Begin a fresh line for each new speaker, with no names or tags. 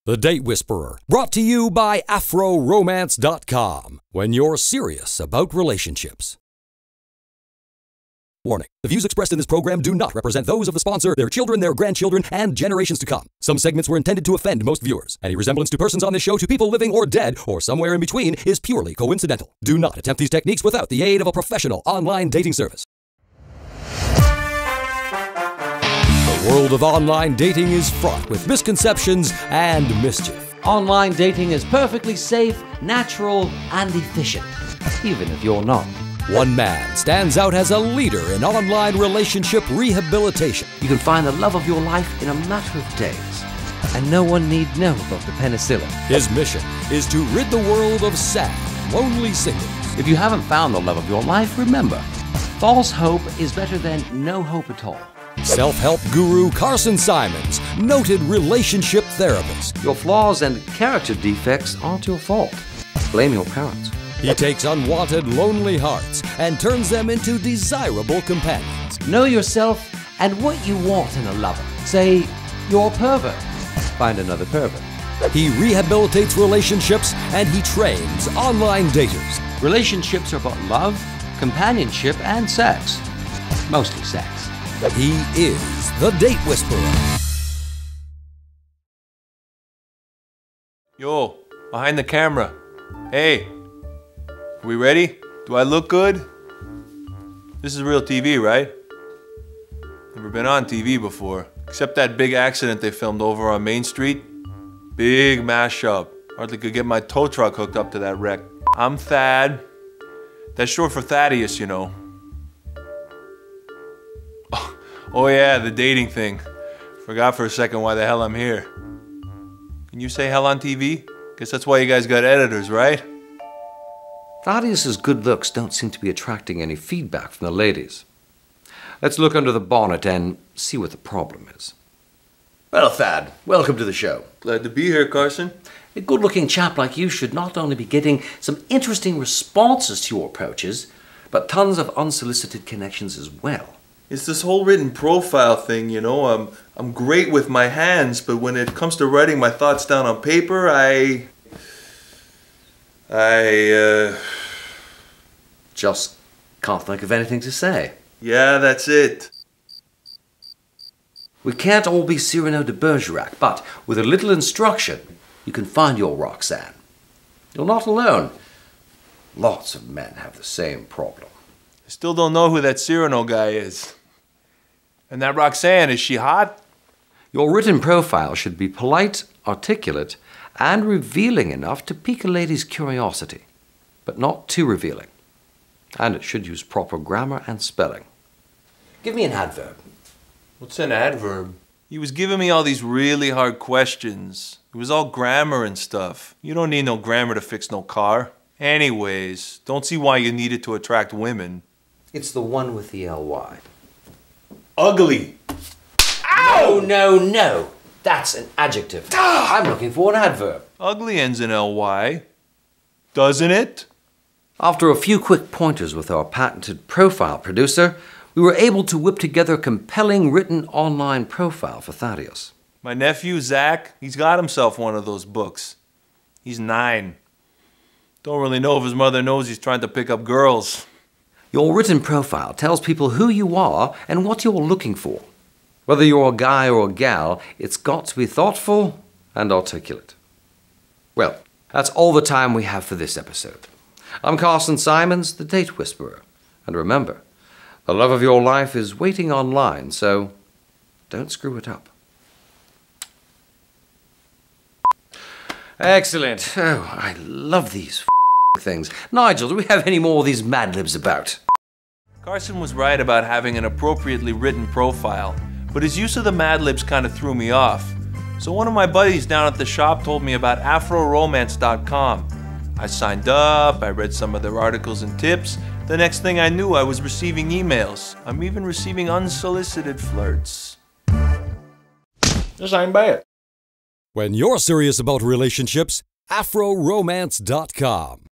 The Date Whisperer, brought to you by AfroRomance.com. When you're serious about relationships. Warning: the views expressed in this program do not represent those of the sponsor, their children, their grandchildren, and generations to come. Some segments were intended to offend most viewers. Any resemblance to persons on this show to people living or dead, or somewhere in between, is purely coincidental. Do not attempt these techniques without the aid of a professional online dating service. The world of online dating is fraught with misconceptions and mischief.
Online dating is perfectly safe, natural, and efficient, even if you're not.
One man stands out as a leader in online relationship rehabilitation.
You can find the love of your life in a matter of days, and no one need know about the penicillin.
His mission is to rid the world of sad, lonely singles.
If you haven't found the love of your life, remember, false hope is better than no hope at all.
Self-help guru Carson Simons, noted relationship therapist.
Your flaws and character defects aren't your fault. Blame your parents.
He takes unwanted, lonely hearts and turns them into desirable companions.
Know yourself and what you want in a lover. Say, you're a pervert. Find another pervert.
He rehabilitates relationships and he trains online daters.
Relationships are about love, companionship, and sex. Mostly sex.
He is the Date Whisperer.
Yo, behind the camera. Hey, are we ready? Do I look good? This is real TV, right? Never been on TV before. Except that big accident they filmed over on Main Street. Big mashup. Hardly could get my tow truck hooked up to that wreck. I'm Thad. That's short for Thaddeus, you know. Oh yeah, the dating thing. Forgot for a second why the hell I'm here. Can you say hell on TV? Guess that's why you guys got editors, right?
Thaddeus's good looks don't seem to be attracting any feedback from the ladies. Let's look under the bonnet and see what the problem is.
Well, Thad, welcome to the show.
Glad to be here, Carson.
A good-looking chap like you should not only be getting some interesting responses to your approaches, but tons of unsolicited connections as well.
It's this whole written profile thing, you know. I'm great with my hands, but when it comes to writing my thoughts down on paper, I
just can't think of anything to say.
Yeah, that's it.
We can't all be Cyrano de Bergerac, but with a little instruction, you can find your Roxanne. You're not alone. Lots of men have the same problem.
I still don't know who that Cyrano guy is. And that Roxanne, is she hot?
Your written profile should be polite, articulate, and revealing enough to pique a lady's curiosity, but not too revealing. And it should use proper grammar and spelling. Give me an adverb.
What's an adverb? He was giving me all these really hard questions. It was all grammar and stuff. You don't need no grammar to fix no car. Anyways, don't see why you need it to attract women.
It's the one with the L-Y.
Ugly.
Ow! No. That's an adjective. I'm looking for an adverb.
Ugly ends in L-Y. Doesn't it?
After a few quick pointers with our patented profile producer, we were able to whip together a compelling written online profile for Thaddeus.
My nephew, Zach, he's got himself one of those books. He's 9. Don't really know if his mother knows he's trying to pick up girls.
Your written profile tells people who you are and what you're looking for. Whether you're a guy or a gal, it's got to be thoughtful and articulate. Well, that's all the time we have for this episode. I'm Carson Simons, the Date Whisperer. And remember, the love of your life is waiting online, so don't screw it up. Excellent. Oh, I love these things. Nigel, do we have any more of these Mad Libs about?
Carson was right about having an appropriately written profile, but his use of the Mad Libs kind of threw me off. So one of my buddies down at the shop told me about AfroRomance.com. I signed up, I read some of their articles and tips. The next thing I knew, I was receiving emails. I'm even receiving unsolicited flirts.
This ain't bad.
When you're serious about relationships, AfroRomance.com.